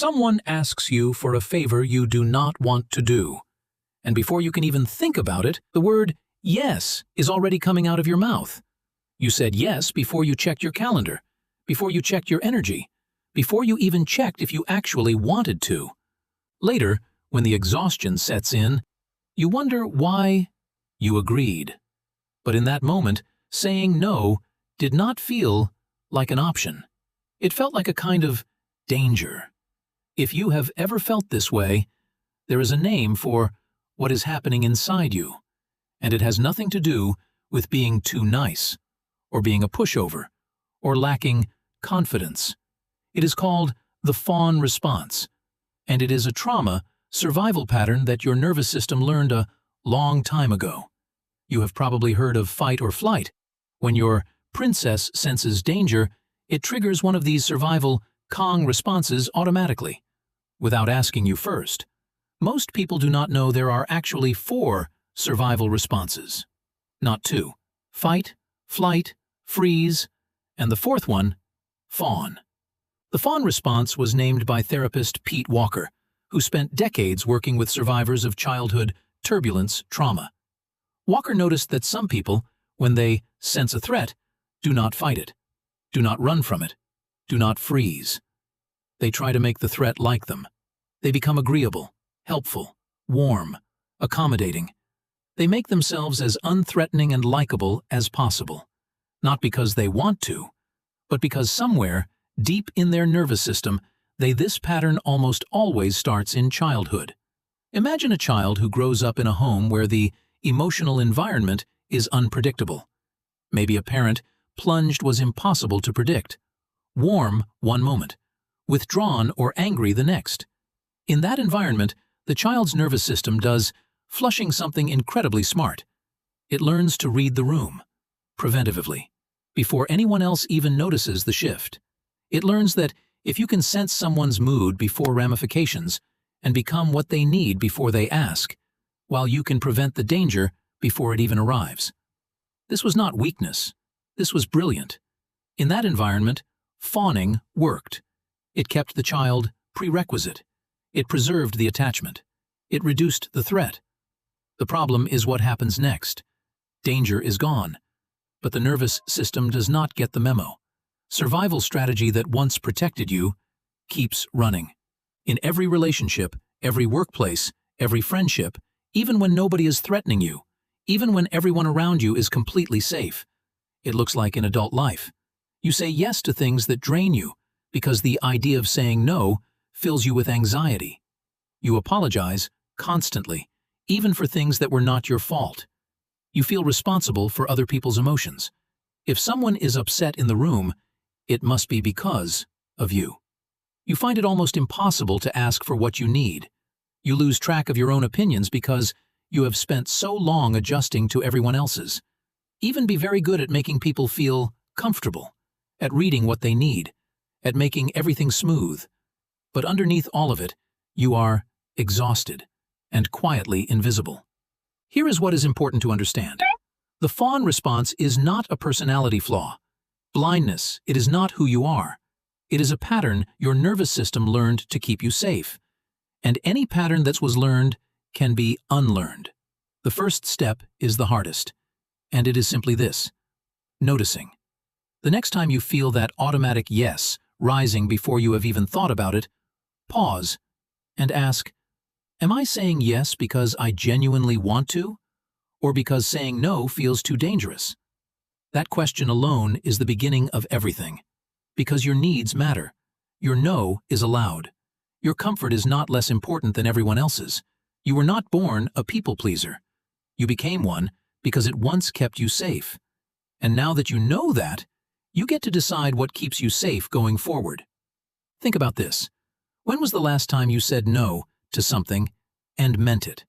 Someone asks you for a favor you do not want to do, and before you can even think about it, the word yes is already coming out of your mouth. You said yes before you checked your calendar, before you checked your energy, before you even checked if you actually wanted to. Later, when the exhaustion sets in, you wonder why you agreed. But in that moment, saying no did not feel like an option. It felt like a kind of danger. If you have ever felt this way, there is a name for what is happening inside you, and it has nothing to do with being too nice, or being a pushover, or lacking confidence. It is called the Fawn response, and it is a trauma survival pattern that your nervous system learned a long time ago. You have probably heard of fight or flight. When your princess senses danger, it triggers one of these survival Kong responses automatically, without asking you first. Most people do not know there are actually 4 survival responses, not 2. Fight, flight, freeze, and the 4th one, fawn. The fawn response was named by therapist Pete Walker, who spent decades working with survivors of childhood turbulence trauma. Walker noticed that some people, when they sense a threat, do not fight it, do not run from it, do not freeze. They try to make the threat like them. They become agreeable, helpful, warm, accommodating. They make themselves as unthreatening and likable as possible, not because they want to, but because somewhere, deep in their nervous system, this pattern almost always starts in childhood. Imagine a child who grows up in a home where the emotional environment is unpredictable. Maybe a parent plunged was impossible to predict. Warm one moment, withdrawn or angry the next. In that environment, the child's nervous system does flushing something incredibly smart. It learns to read the room, preventively, before anyone else even notices the shift. It learns that if you can sense someone's mood before ramifications and become what they need before they ask, while you can prevent the danger before it even arrives. This was not weakness. This was brilliant. In that environment, fawning worked. It kept the child prerequisite. It preserved the attachment. It reduced the threat. The problem is what happens next. Danger is gone, but the nervous system does not get the memo. Survival strategy that once protected you keeps running. In every relationship, every workplace, every friendship, even when nobody is threatening you, even when everyone around you is completely safe. It looks like in adult life. You say yes to things that drain you because the idea of saying no fills you with anxiety. You apologize constantly, even for things that were not your fault. You feel responsible for other people's emotions. If someone is upset in the room, it must be because of you. You find it almost impossible to ask for what you need. You lose track of your own opinions because you have spent so long adjusting to everyone else's. Even be very good at making people feel comfortable, at reading what they need, at making everything smooth. But underneath all of it, you are exhausted and quietly invisible. Here is what is important to understand. The fawn response is not a personality flaw. Blindness, it is not who you are. It is a pattern your nervous system learned to keep you safe. And any pattern that was learned can be unlearned. The first step is the hardest, and it is simply this: noticing. The next time you feel that automatic yes rising before you have even thought about it, pause and ask, am I saying yes because I genuinely want to, or because saying no feels too dangerous? That question alone is the beginning of everything, because your needs matter. Your no is allowed. Your comfort is not less important than everyone else's. You were not born a people pleaser. You became one because it once kept you safe. And now that you know that, you get to decide what keeps you safe going forward. Think about this. When was the last time you said no to something and meant it?